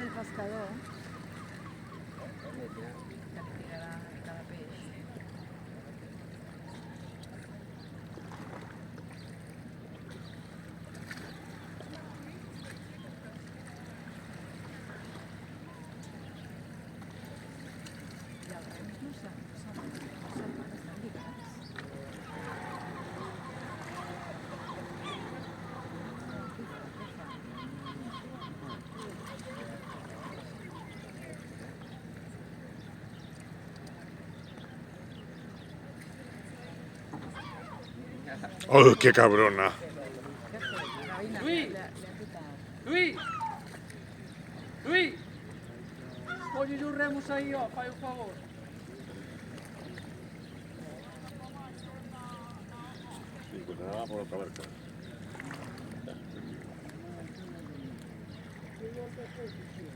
el pescador que tirarà cada peix. I els rems no estan lligats. ¡Oh, qué cabrona! Què ha fet? La veïna Lluís! li ha picat. Lluís! Lluís! Collillo un remos aí, ó, fai un favor. Sí, pues nada, por otra barca. Sí,